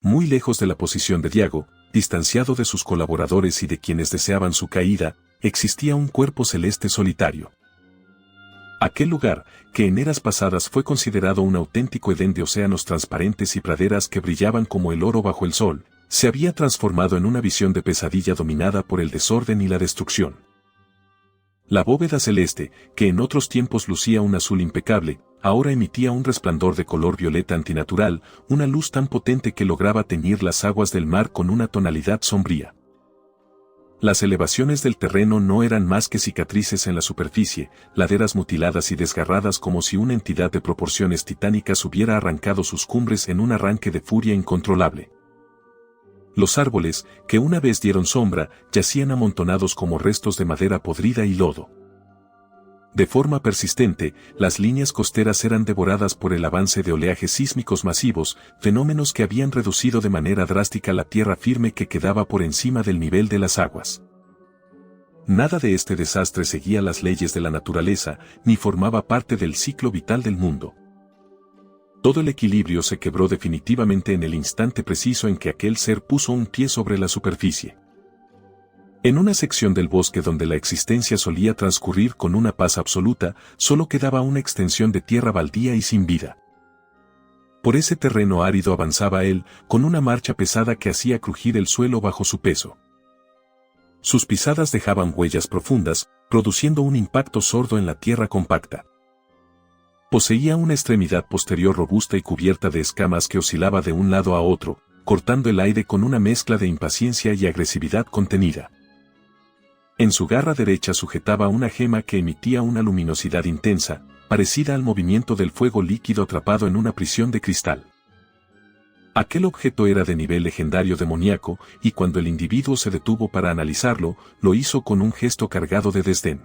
Muy lejos de la posición de Diago, distanciado de sus colaboradores y de quienes deseaban su caída, existía un cuerpo celeste solitario. Aquel lugar, que en eras pasadas fue considerado un auténtico Edén de océanos transparentes y praderas que brillaban como el oro bajo el sol, se había transformado en una visión de pesadilla dominada por el desorden y la destrucción. La bóveda celeste, que en otros tiempos lucía un azul impecable, ahora emitía un resplandor de color violeta antinatural, una luz tan potente que lograba teñir las aguas del mar con una tonalidad sombría. Las elevaciones del terreno no eran más que cicatrices en la superficie, laderas mutiladas y desgarradas como si una entidad de proporciones titánicas hubiera arrancado sus cumbres en un arranque de furia incontrolable. Los árboles, que una vez dieron sombra, yacían amontonados como restos de madera podrida y lodo. De forma persistente, las líneas costeras eran devoradas por el avance de oleajes sísmicos masivos, fenómenos que habían reducido de manera drástica la tierra firme que quedaba por encima del nivel de las aguas. Nada de este desastre seguía las leyes de la naturaleza, ni formaba parte del ciclo vital del mundo. Todo el equilibrio se quebró definitivamente en el instante preciso en que aquel ser puso un pie sobre la superficie. En una sección del bosque donde la existencia solía transcurrir con una paz absoluta, solo quedaba una extensión de tierra baldía y sin vida. Por ese terreno árido avanzaba él, con una marcha pesada que hacía crujir el suelo bajo su peso. Sus pisadas dejaban huellas profundas, produciendo un impacto sordo en la tierra compacta. Poseía una extremidad posterior robusta y cubierta de escamas que oscilaba de un lado a otro, cortando el aire con una mezcla de impaciencia y agresividad contenida. En su garra derecha sujetaba una gema que emitía una luminosidad intensa, parecida al movimiento del fuego líquido atrapado en una prisión de cristal. Aquel objeto era de nivel legendario demoníaco, y cuando el individuo se detuvo para analizarlo, lo hizo con un gesto cargado de desdén.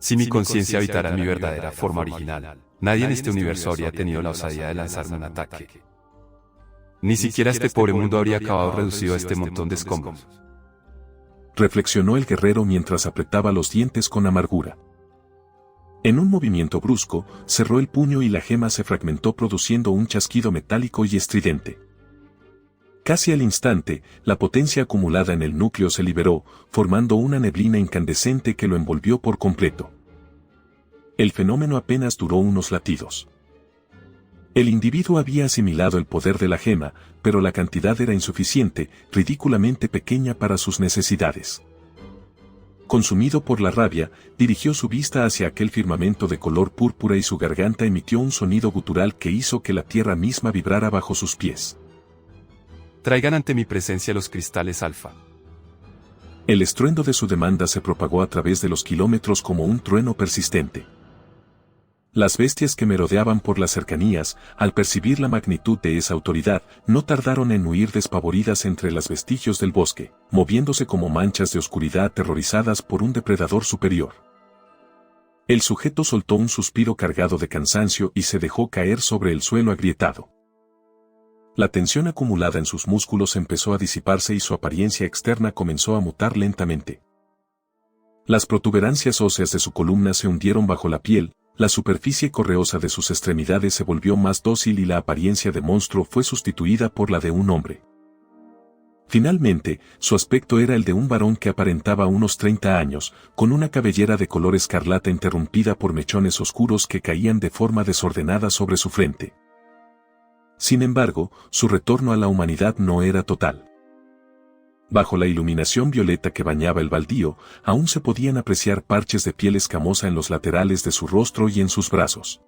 Si mi conciencia habitara mi verdadera forma original, nadie en este universo habría tenido la osadía de lanzarme un ataque. Ni siquiera este pobre mundo habría acabado reducido a este montón de escombros. Reflexionó el guerrero mientras apretaba los dientes con amargura. En un movimiento brusco, cerró el puño y la gema se fragmentó produciendo un chasquido metálico y estridente. Casi al instante, la potencia acumulada en el núcleo se liberó, formando una neblina incandescente que lo envolvió por completo. El fenómeno apenas duró unos latidos. El individuo había asimilado el poder de la gema, pero la cantidad era insuficiente, ridículamente pequeña para sus necesidades. Consumido por la rabia, dirigió su vista hacia aquel firmamento de color púrpura y su garganta emitió un sonido gutural que hizo que la tierra misma vibrara bajo sus pies. Traigan ante mi presencia los cristales alfa. El estruendo de su demanda se propagó a través de los kilómetros como un trueno persistente. Las bestias que merodeaban por las cercanías, al percibir la magnitud de esa autoridad, no tardaron en huir despavoridas entre los vestigios del bosque, moviéndose como manchas de oscuridad aterrorizadas por un depredador superior. El sujeto soltó un suspiro cargado de cansancio y se dejó caer sobre el suelo agrietado. La tensión acumulada en sus músculos empezó a disiparse y su apariencia externa comenzó a mutar lentamente. Las protuberancias óseas de su columna se hundieron bajo la piel, la superficie correosa de sus extremidades se volvió más dócil y la apariencia de monstruo fue sustituida por la de un hombre. Finalmente, su aspecto era el de un varón que aparentaba unos 30 años, con una cabellera de color escarlata interrumpida por mechones oscuros que caían de forma desordenada sobre su frente. Sin embargo, su retorno a la humanidad no era total. Bajo la iluminación violeta que bañaba el baldío, aún se podían apreciar parches de piel escamosa en los laterales de su rostro y en sus brazos.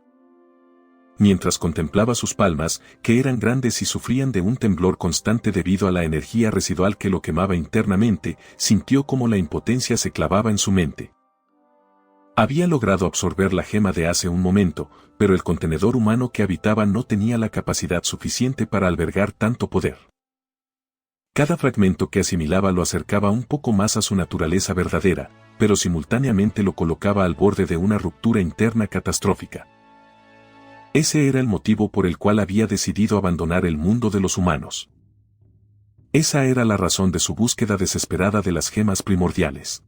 Mientras contemplaba sus palmas, que eran grandes y sufrían de un temblor constante debido a la energía residual que lo quemaba internamente, sintió como la impotencia se clavaba en su mente. Había logrado absorber la gema de hace un momento, pero el contenedor humano que habitaba no tenía la capacidad suficiente para albergar tanto poder. Cada fragmento que asimilaba lo acercaba un poco más a su naturaleza verdadera, pero simultáneamente lo colocaba al borde de una ruptura interna catastrófica. Ese era el motivo por el cual había decidido abandonar el mundo de los humanos. Esa era la razón de su búsqueda desesperada de las gemas primordiales.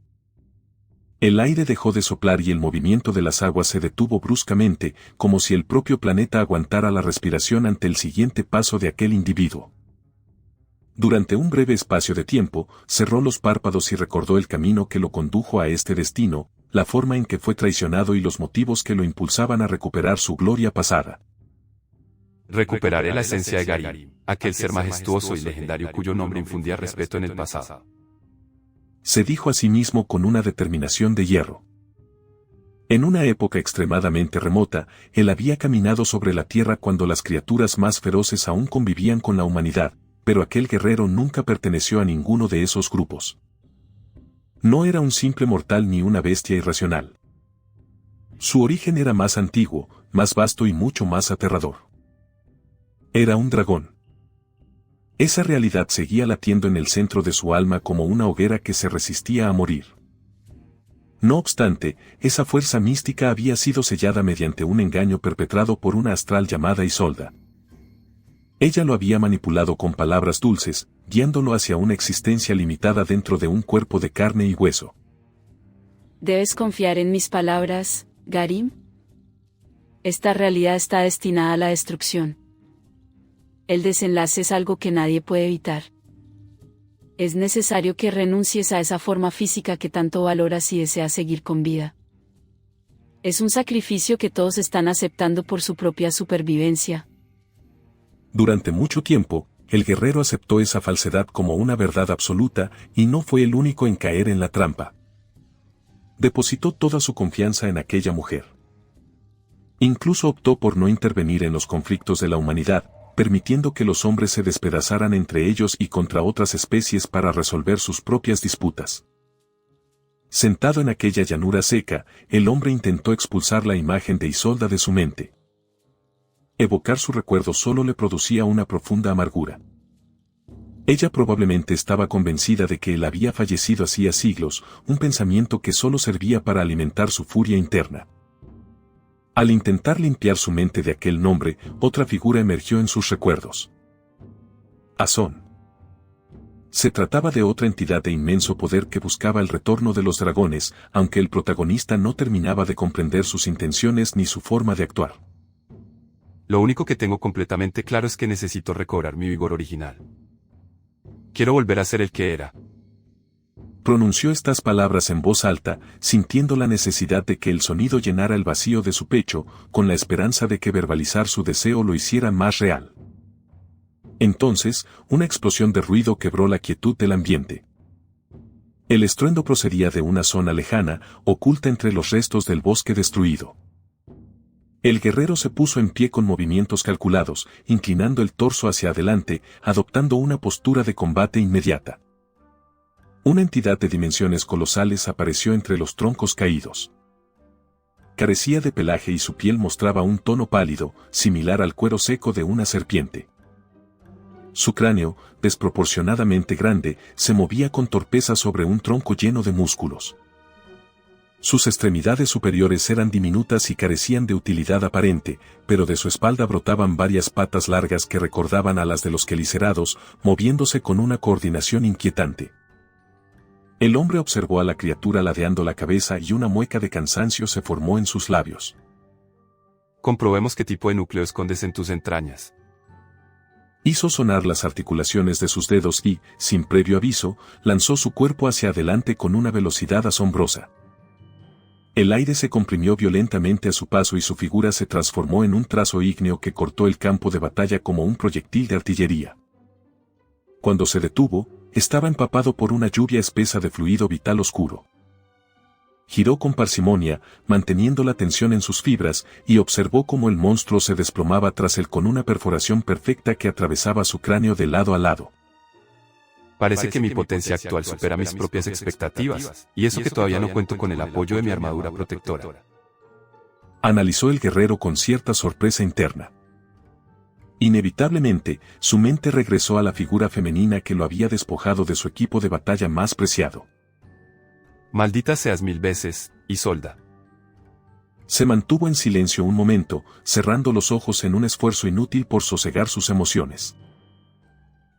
El aire dejó de soplar y el movimiento de las aguas se detuvo bruscamente, como si el propio planeta aguantara la respiración ante el siguiente paso de aquel individuo. Durante un breve espacio de tiempo, cerró los párpados y recordó el camino que lo condujo a este destino, la forma en que fue traicionado y los motivos que lo impulsaban a recuperar su gloria pasada. Recuperaré la esencia de Garim, aquel ser majestuoso y legendario cuyo nombre infundía respeto en el pasado. Se dijo a sí mismo con una determinación de hierro. En una época extremadamente remota, él había caminado sobre la tierra cuando las criaturas más feroces aún convivían con la humanidad, pero aquel guerrero nunca perteneció a ninguno de esos grupos. No era un simple mortal ni una bestia irracional. Su origen era más antiguo, más vasto y mucho más aterrador. Era un dragón. Esa realidad seguía latiendo en el centro de su alma como una hoguera que se resistía a morir. No obstante, esa fuerza mística había sido sellada mediante un engaño perpetrado por una astral llamada Isolda. Ella lo había manipulado con palabras dulces, guiándolo hacia una existencia limitada dentro de un cuerpo de carne y hueso. ¿Debes confiar en mis palabras, Garim? Esta realidad está destinada a la destrucción. El desenlace es algo que nadie puede evitar. Es necesario que renuncies a esa forma física que tanto valoras y deseas seguir con vida. Es un sacrificio que todos están aceptando por su propia supervivencia. Durante mucho tiempo, el guerrero aceptó esa falsedad como una verdad absoluta y no fue el único en caer en la trampa. Depositó toda su confianza en aquella mujer. Incluso optó por no intervenir en los conflictos de la humanidad, permitiendo que los hombres se despedazaran entre ellos y contra otras especies para resolver sus propias disputas. Sentado en aquella llanura seca, el hombre intentó expulsar la imagen de Isolda de su mente. Evocar su recuerdo solo le producía una profunda amargura. Ella probablemente estaba convencida de que él había fallecido hacía siglos, un pensamiento que solo servía para alimentar su furia interna. Al intentar limpiar su mente de aquel nombre, otra figura emergió en sus recuerdos. Azón. Se trataba de otra entidad de inmenso poder que buscaba el retorno de los dragones, aunque el protagonista no terminaba de comprender sus intenciones ni su forma de actuar. Lo único que tengo completamente claro es que necesito recobrar mi vigor original. Quiero volver a ser el que era. Pronunció estas palabras en voz alta, sintiendo la necesidad de que el sonido llenara el vacío de su pecho, con la esperanza de que verbalizar su deseo lo hiciera más real. Entonces, una explosión de ruido quebró la quietud del ambiente. El estruendo procedía de una zona lejana, oculta entre los restos del bosque destruido. El guerrero se puso en pie con movimientos calculados, inclinando el torso hacia adelante, adoptando una postura de combate inmediata. Una entidad de dimensiones colosales apareció entre los troncos caídos. Carecía de pelaje y su piel mostraba un tono pálido, similar al cuero seco de una serpiente. Su cráneo, desproporcionadamente grande, se movía con torpeza sobre un tronco lleno de músculos. Sus extremidades superiores eran diminutas y carecían de utilidad aparente, pero de su espalda brotaban varias patas largas que recordaban a las de los quelicerados, moviéndose con una coordinación inquietante. El hombre observó a la criatura ladeando la cabeza y una mueca de cansancio se formó en sus labios. Comprobemos qué tipo de núcleo escondes en tus entrañas. Hizo sonar las articulaciones de sus dedos y, sin previo aviso, lanzó su cuerpo hacia adelante con una velocidad asombrosa. El aire se comprimió violentamente a su paso y su figura se transformó en un trazo ígneo que cortó el campo de batalla como un proyectil de artillería. Cuando se detuvo, estaba empapado por una lluvia espesa de fluido vital oscuro. Giró con parsimonia, manteniendo la tensión en sus fibras, y observó cómo el monstruo se desplomaba tras él con una perforación perfecta que atravesaba su cráneo de lado a lado. Parece que mi potencia actual supera mis propias expectativas, y eso que todavía no cuento con el apoyo de mi armadura protectora. Analizó el guerrero con cierta sorpresa interna. Inevitablemente, su mente regresó a la figura femenina que lo había despojado de su equipo de batalla más preciado. Maldita seas 1000 veces, Isolda. Se mantuvo en silencio un momento, cerrando los ojos en un esfuerzo inútil por sosegar sus emociones.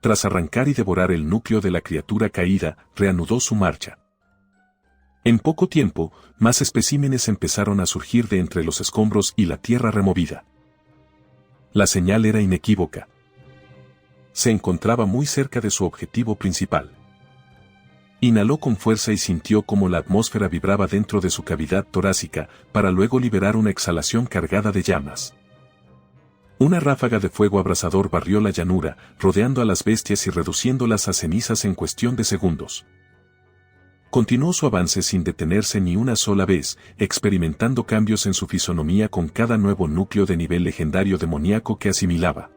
Tras arrancar y devorar el núcleo de la criatura caída, reanudó su marcha. En poco tiempo, más especímenes empezaron a surgir de entre los escombros y la tierra removida. La señal era inequívoca. Se encontraba muy cerca de su objetivo principal. Inhaló con fuerza y sintió cómo la atmósfera vibraba dentro de su cavidad torácica, para luego liberar una exhalación cargada de llamas. Una ráfaga de fuego abrasador barrió la llanura, rodeando a las bestias y reduciéndolas a cenizas en cuestión de segundos. Continuó su avance sin detenerse ni una sola vez, experimentando cambios en su fisonomía con cada nuevo núcleo de nivel legendario demoníaco que asimilaba.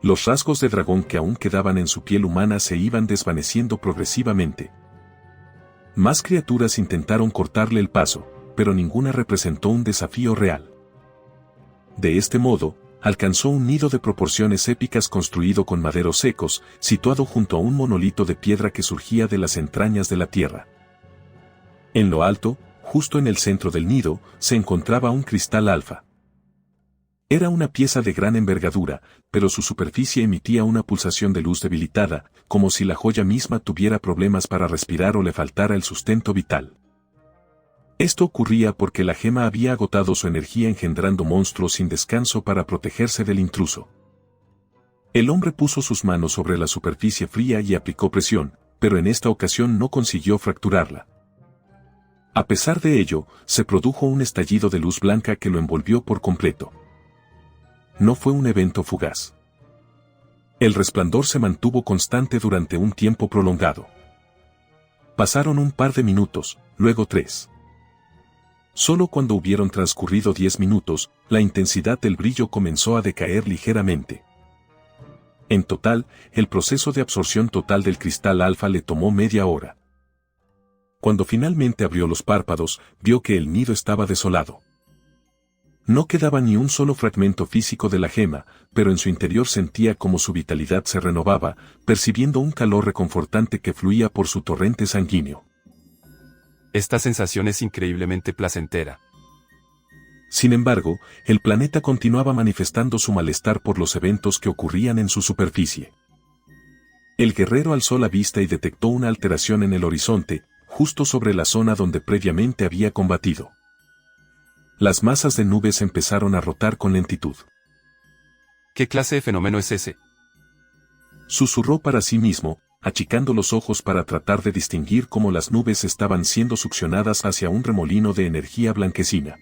Los rasgos de dragón que aún quedaban en su piel humana se iban desvaneciendo progresivamente. Más criaturas intentaron cortarle el paso, pero ninguna representó un desafío real. De este modo, alcanzó un nido de proporciones épicas construido con maderos secos, situado junto a un monolito de piedra que surgía de las entrañas de la tierra. En lo alto, justo en el centro del nido, se encontraba un cristal alfa. Era una pieza de gran envergadura, pero su superficie emitía una pulsación de luz debilitada, como si la joya misma tuviera problemas para respirar o le faltara el sustento vital. Esto ocurría porque la gema había agotado su energía engendrando monstruos sin descanso para protegerse del intruso. El hombre puso sus manos sobre la superficie fría y aplicó presión, pero en esta ocasión no consiguió fracturarla. A pesar de ello, se produjo un estallido de luz blanca que lo envolvió por completo. No fue un evento fugaz. El resplandor se mantuvo constante durante un tiempo prolongado. Pasaron un par de minutos, luego 3. Solo cuando hubieron transcurrido 10 minutos, la intensidad del brillo comenzó a decaer ligeramente. En total, el proceso de absorción total del cristal alfa le tomó media hora. Cuando finalmente abrió los párpados, vio que el nido estaba desolado. No quedaba ni un solo fragmento físico de la gema, pero en su interior sentía como su vitalidad se renovaba, percibiendo un calor reconfortante que fluía por su torrente sanguíneo. Esta sensación es increíblemente placentera. Sin embargo, el planeta continuaba manifestando su malestar por los eventos que ocurrían en su superficie. El guerrero alzó la vista y detectó una alteración en el horizonte, justo sobre la zona donde previamente había combatido. Las masas de nubes empezaron a rotar con lentitud. ¿Qué clase de fenómeno es ese? Susurró para sí mismo, achicando los ojos para tratar de distinguir cómo las nubes estaban siendo succionadas hacia un remolino de energía blanquecina.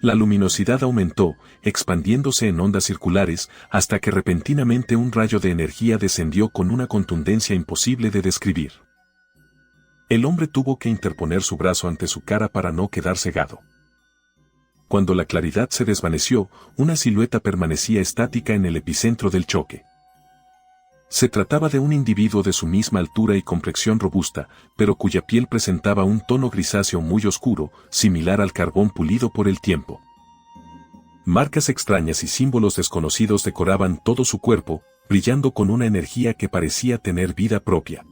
La luminosidad aumentó, expandiéndose en ondas circulares, hasta que repentinamente un rayo de energía descendió con una contundencia imposible de describir. El hombre tuvo que interponer su brazo ante su cara para no quedar cegado. Cuando la claridad se desvaneció, una silueta permanecía estática en el epicentro del choque. Se trataba de un individuo de su misma altura y complexión robusta, pero cuya piel presentaba un tono grisáceo muy oscuro, similar al carbón pulido por el tiempo. Marcas extrañas y símbolos desconocidos decoraban todo su cuerpo, brillando con una energía que parecía tener vida propia.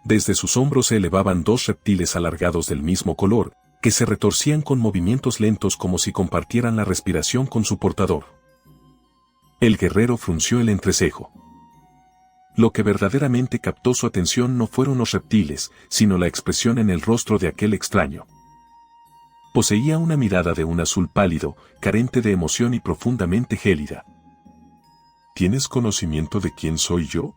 Desde sus hombros se elevaban 2 reptiles alargados del mismo color, que se retorcían con movimientos lentos como si compartieran la respiración con su portador. El guerrero frunció el entrecejo. Lo que verdaderamente captó su atención no fueron los reptiles, sino la expresión en el rostro de aquel extraño. Poseía una mirada de un azul pálido, carente de emoción y profundamente gélida. ¿Tienes conocimiento de quién soy yo?,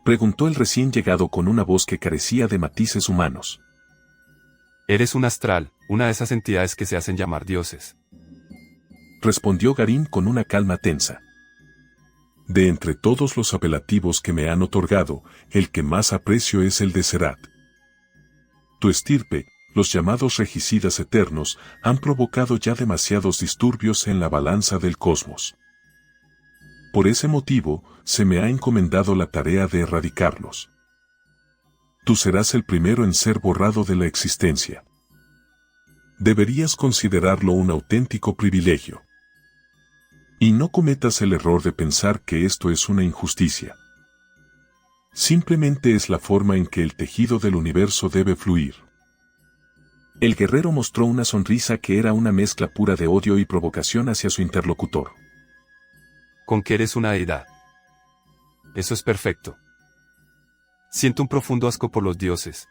preguntó el recién llegado con una voz que carecía de matices humanos. Eres un astral, una de esas entidades que se hacen llamar dioses. Respondió Garim con una calma tensa. De entre todos los apelativos que me han otorgado, el que más aprecio es el de Serat. Tu estirpe, los llamados regicidas eternos, han provocado ya demasiados disturbios en la balanza del cosmos. Por ese motivo, se me ha encomendado la tarea de erradicarlos. Tú serás el primero en ser borrado de la existencia. Deberías considerarlo un auténtico privilegio. Y no cometas el error de pensar que esto es una injusticia. Simplemente es la forma en que el tejido del universo debe fluir. El guerrero mostró una sonrisa que era una mezcla pura de odio y provocación hacia su interlocutor. Con que eres una deidad. Eso es perfecto. Siento un profundo asco por los dioses,